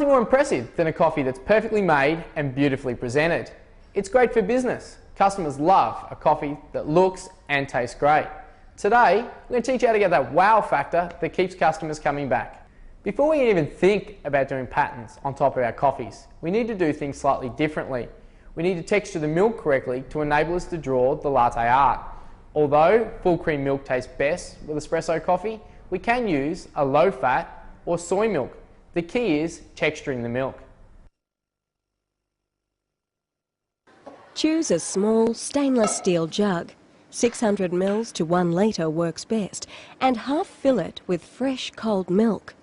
nothing more impressive than a coffee that's perfectly made and beautifully presented. It's great for business. Customers love a coffee that looks and tastes great. Today, we're going to teach you how to get that wow factor that keeps customers coming back. Before we even think about doing patterns on top of our coffees, we need to do things slightly differently. We need to texture the milk correctly to enable us to draw the latte art. Although full cream milk tastes best with espresso coffee, we can use a low fat or soy milk. The key is texturing the milk. Choose a small stainless steel jug. 600 ml to 1 litre works best, and half fill it with fresh cold milk.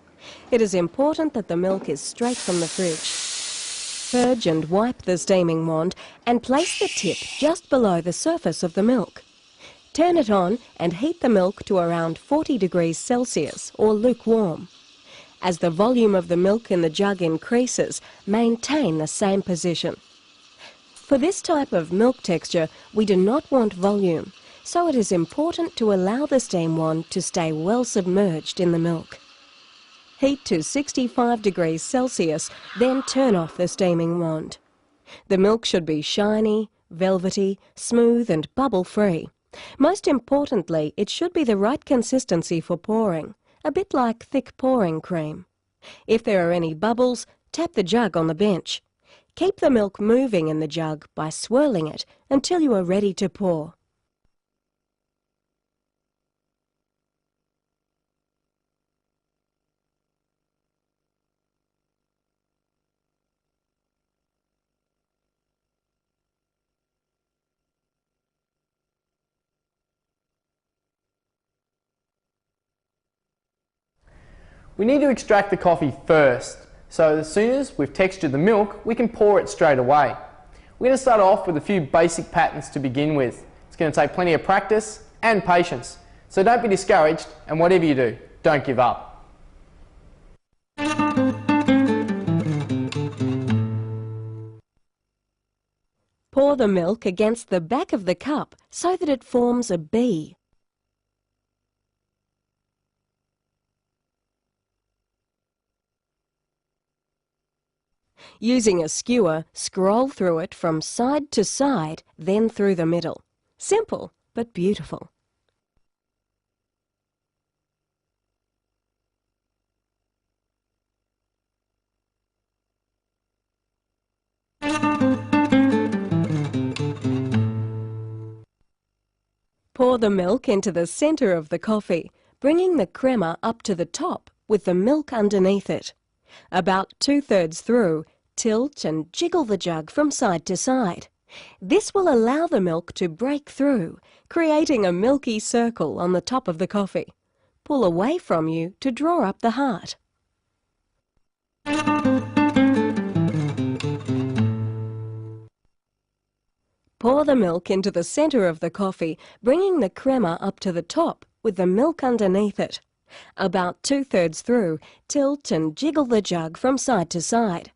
It is important that the milk is straight from the fridge. Purge and wipe the steaming wand and place the tip just below the surface of the milk. Turn it on and heat the milk to around 40 degrees Celsius or lukewarm. As the volume of the milk in the jug increases, maintain the same position. For this type of milk texture, we do not want volume, so it is important to allow the steam wand to stay well submerged in the milk. Heat to 65 degrees Celsius, then turn off the steaming wand. The milk should be shiny, velvety, smooth and bubble-free. Most importantly, it should be the right consistency for pouring, a bit like thick pouring cream. If there are any bubbles, tap the jug on the bench. Keep the milk moving in the jug by swirling it until you are ready to pour. We need to extract the coffee first, so as soon as we've textured the milk, we can pour it straight away. We're going to start off with a few basic patterns to begin with. It's going to take plenty of practice and patience, so don't be discouraged, and whatever you do, don't give up. Pour the milk against the back of the cup so that it forms a B. Using a skewer, scroll through it from side to side, then through the middle. Simple, but beautiful. Pour the milk into the centre of the coffee, bringing the crema up to the top with the milk underneath it. About 2/3 through, tilt and jiggle the jug from side to side. This will allow the milk to break through, creating a milky circle on the top of the coffee. Pull away from you to draw up the heart. Pour the milk into the centre of the coffee, bringing the crema up to the top with the milk underneath it. About 2/3 through, tilt and jiggle the jug from side to side.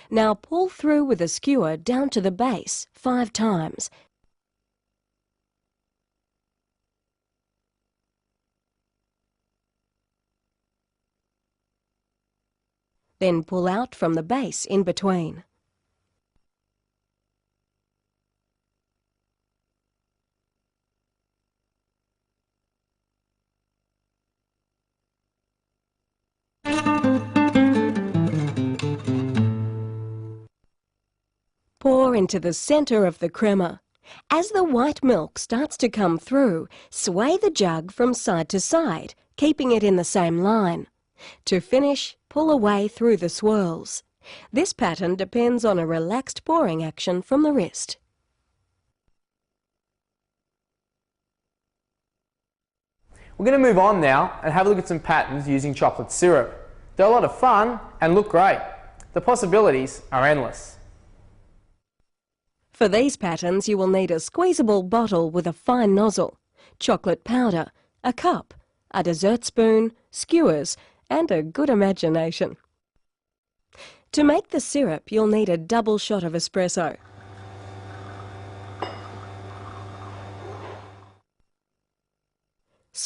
Now pull through with a skewer down to the base 5 times. Then pull out from the base in between. Pour into the centre of the crema. As the white milk starts to come through, sway the jug from side to side, keeping it in the same line. To finish, pull away through the swirls. This pattern depends on a relaxed pouring action from the wrist. We're going to move on now and have a look at some patterns using chocolate syrup. They're a lot of fun and look great. The possibilities are endless. For these patterns, you will need a squeezable bottle with a fine nozzle, chocolate powder, a cup, a dessert spoon, skewers, and a good imagination. To make the syrup, you'll need a double shot of espresso.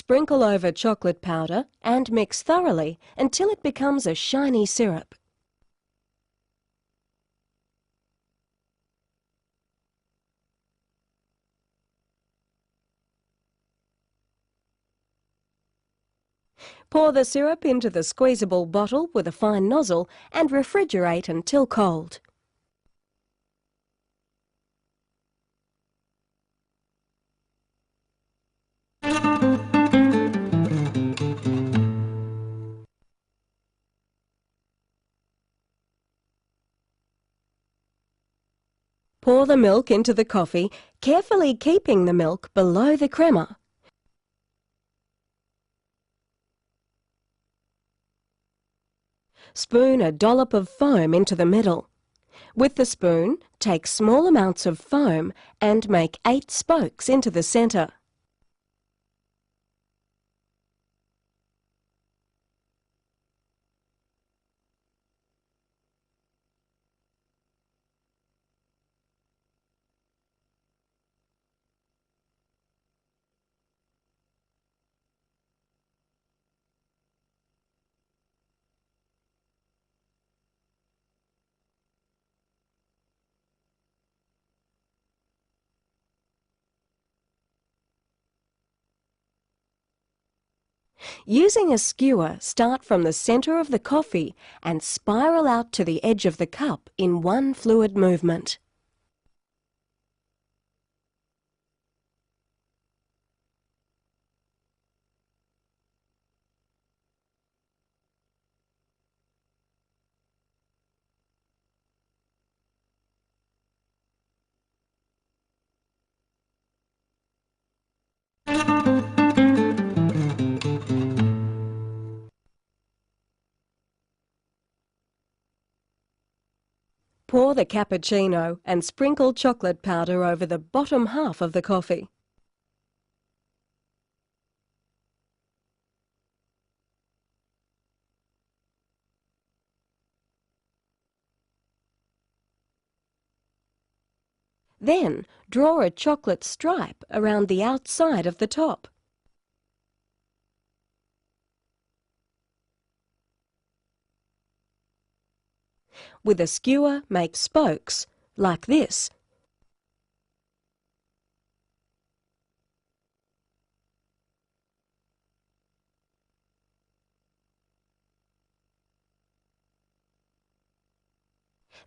Sprinkle over chocolate powder and mix thoroughly until it becomes a shiny syrup. Pour the syrup into the squeezable bottle with a fine nozzle and refrigerate until cold. Pour the milk into the coffee, carefully keeping the milk below the crema. Spoon a dollop of foam into the middle. With the spoon, take small amounts of foam and make 8 spokes into the centre. Using a skewer, start from the centre of the coffee and spiral out to the edge of the cup in one fluid movement. Pour the cappuccino and sprinkle chocolate powder over the bottom half of the coffee. Then draw a chocolate stripe around the outside of the top. With a skewer, make spokes, like this.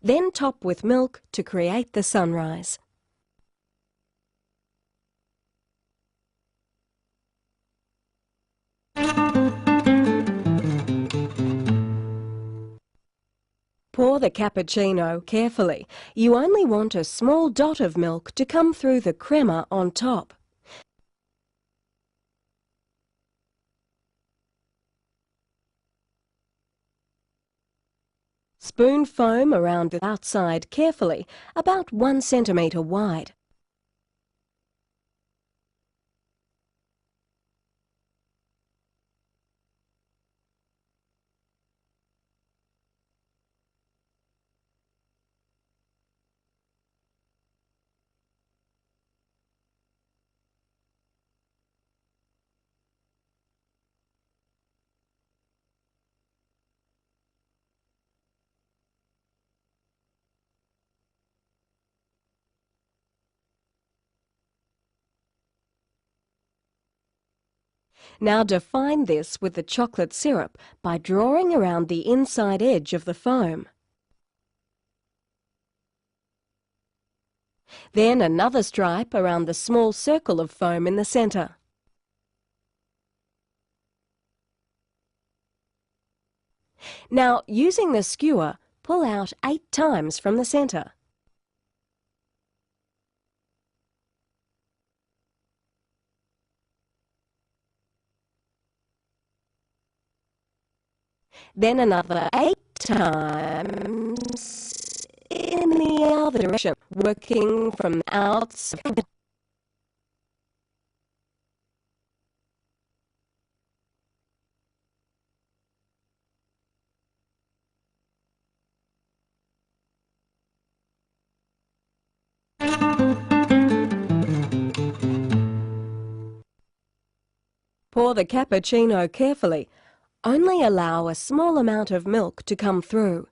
Then top with milk to create the sunrise. Pour the cappuccino carefully. You only want a small dot of milk to come through the crema on top. Spoon foam around the outside carefully, about 1 centimetre wide. Now define this with the chocolate syrup by drawing around the inside edge of the foam. Then another stripe around the small circle of foam in the centre. Now, using the skewer, pull out 8 times from the centre. Then another 8 times in the other direction, working from outside. Pour the cappuccino carefully. Only allow a small amount of milk to come through.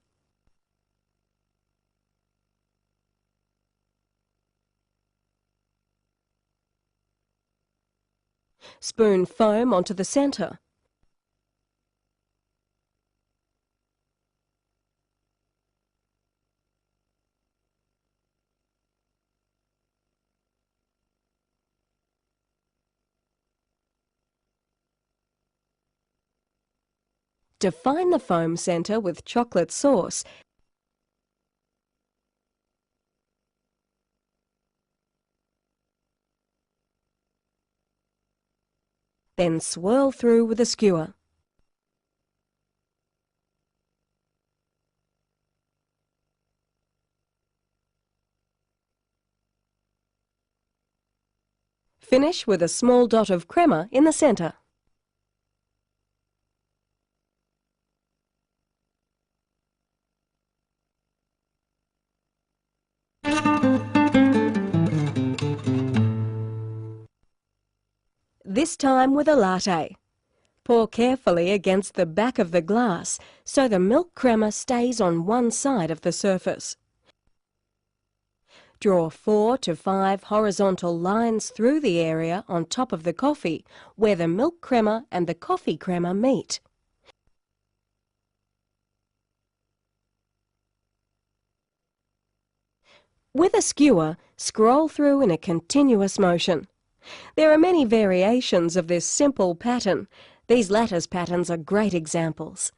Spoon foam onto the centre. Define the foam centre with chocolate sauce. Then swirl through with a skewer. Finish with a small dot of crema in the centre. This time with a latte. Pour carefully against the back of the glass so the milk crema stays on one side of the surface. Draw 4 to 5 horizontal lines through the area on top of the coffee where the milk crema and the coffee crema meet. With a skewer, scroll through in a continuous motion. There are many variations of this simple pattern. These lattice patterns are great examples.